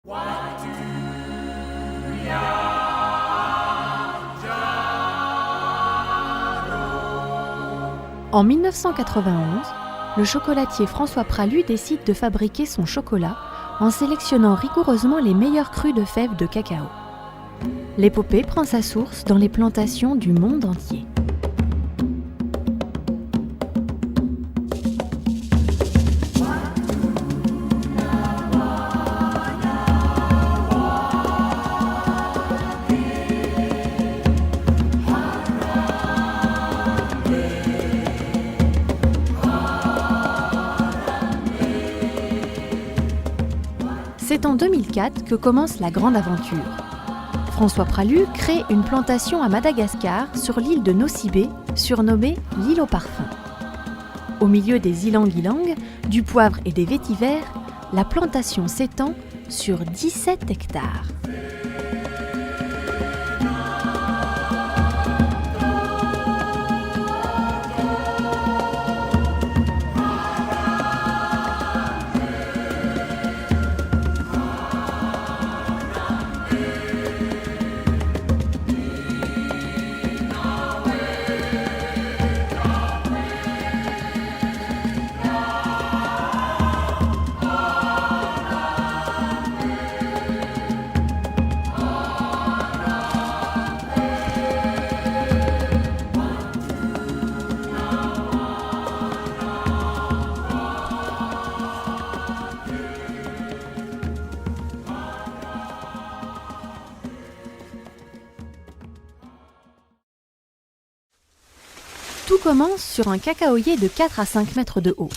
En 1991, le chocolatier François Pralu décide de fabriquer son chocolat en sélectionnant rigoureusement les meilleurs crus de fèves de cacao. L'épopée prend sa source dans les plantations du monde entier. C'est en 2004 que commence la grande aventure. François Pralu crée une plantation à Madagascar sur l'île de Nosy Be, surnommée l'île au parfum. Au milieu des ylang-ylang, du poivre et des vétivers, la plantation s'étend sur 17 hectares. Tout commence sur un cacaoyer de 4 à 5 mètres de haut.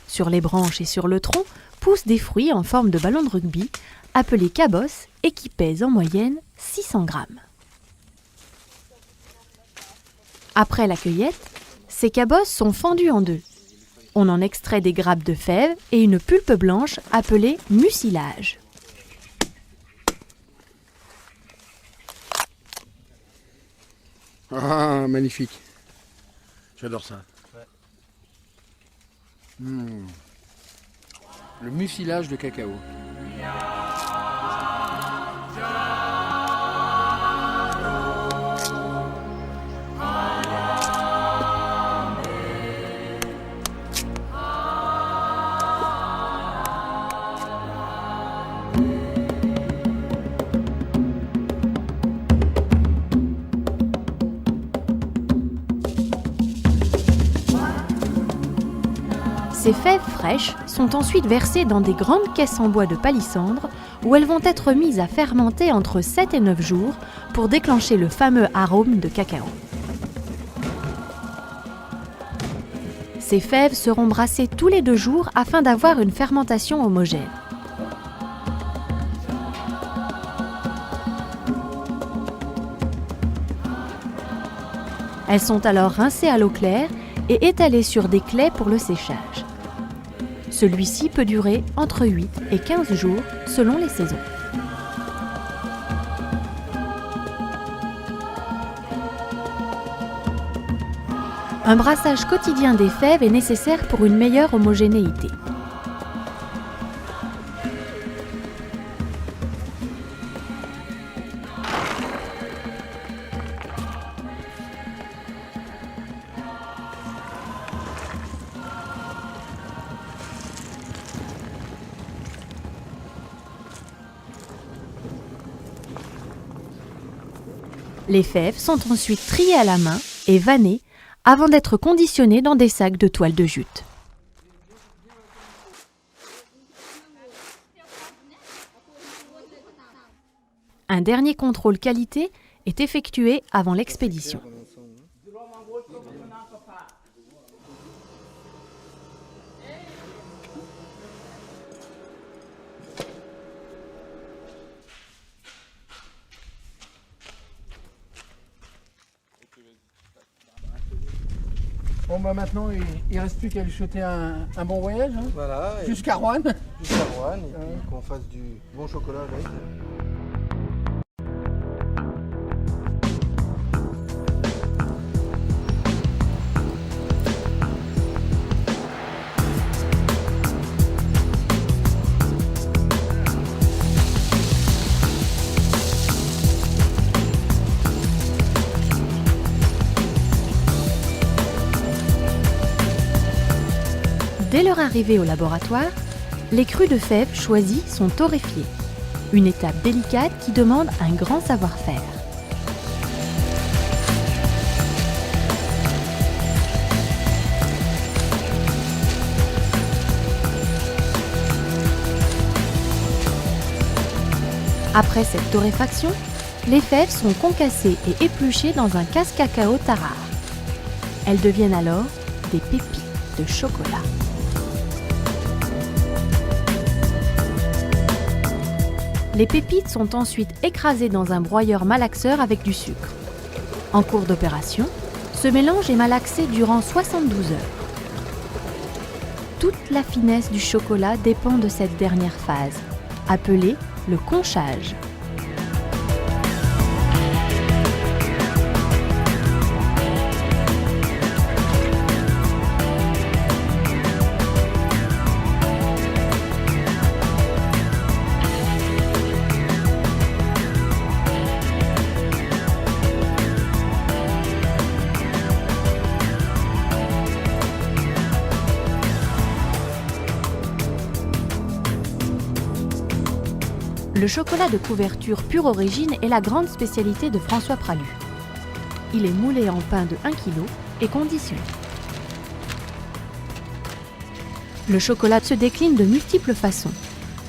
Sur les branches et sur le tronc poussent des fruits en forme de ballon de rugby, appelés cabosses et qui pèsent en moyenne 600 grammes. Après la cueillette, ces cabosses sont fendues en deux. On en extrait des grappes de fèves et une pulpe blanche appelée mucilage. Ah, magnifique. J'adore ça. Le mucilage de cacao. Ces fèves fraîches sont ensuite versées dans des grandes caisses en bois de palissandre où elles vont être mises à fermenter entre 7 et 9 jours pour déclencher le fameux arôme de cacao. Ces fèves seront brassées tous les 2 jours afin d'avoir une fermentation homogène. Elles sont alors rincées à l'eau claire et étalées sur des claies pour le séchage. Celui-ci peut durer entre 8 et 15 jours selon les saisons. Un brassage quotidien des fèves est nécessaire pour une meilleure homogénéité. Les fèves sont ensuite triées à la main et vannées avant d'être conditionnées dans des sacs de toile de jute. Un dernier contrôle qualité est effectué avant l'expédition. Bon bah maintenant il reste plus qu'à lui souhaiter un bon voyage hein. Voilà. Jusqu'à Rouen. Jusqu'à Rouen et puis qu'on fasse du bon chocolat avec. Dès leur arrivée au laboratoire, les crus de fèves choisis sont torréfiés. Une étape délicate qui demande un grand savoir-faire. Après cette torréfaction, les fèves sont concassées et épluchées dans un casse-cacao tarare. Elles deviennent alors des pépites de chocolat. Les pépites sont ensuite écrasées dans un broyeur malaxeur avec du sucre. En cours d'opération, ce mélange est malaxé durant 72 heures. Toute la finesse du chocolat dépend de cette dernière phase, appelée le conchage. Le chocolat de couverture pure origine est la grande spécialité de François Pralu. Il est moulé en pain de 1 kg et conditionné. Le chocolat se décline de multiples façons,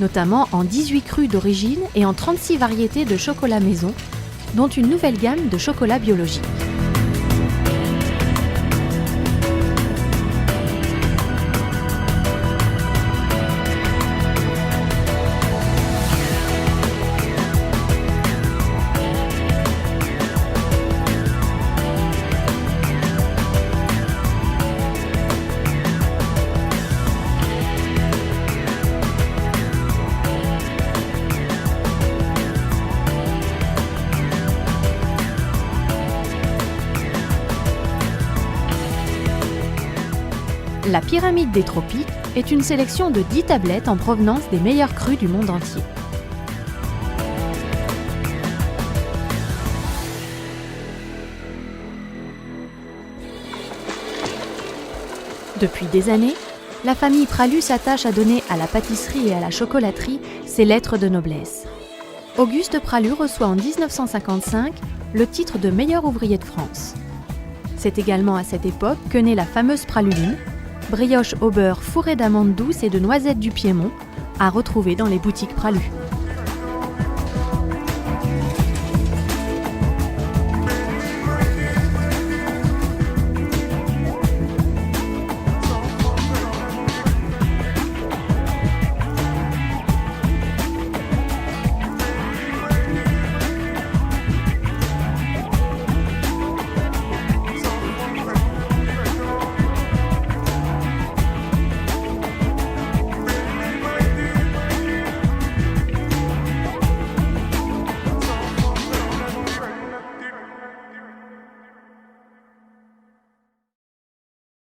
notamment en 18 crus d'origine et en 36 variétés de chocolat maison, dont une nouvelle gamme de chocolat biologique. La pyramide des tropiques est une sélection de 10 tablettes en provenance des meilleurs crus du monde entier. Depuis des années, la famille Pralu s'attache à donner à la pâtisserie et à la chocolaterie ses lettres de noblesse. Auguste Pralu reçoit en 1955 le titre de meilleur ouvrier de France. C'est également à cette époque que naît la fameuse praluline, brioche au beurre fourrée d'amandes douces et de noisettes du Piémont, à retrouver dans les boutiques Pralu.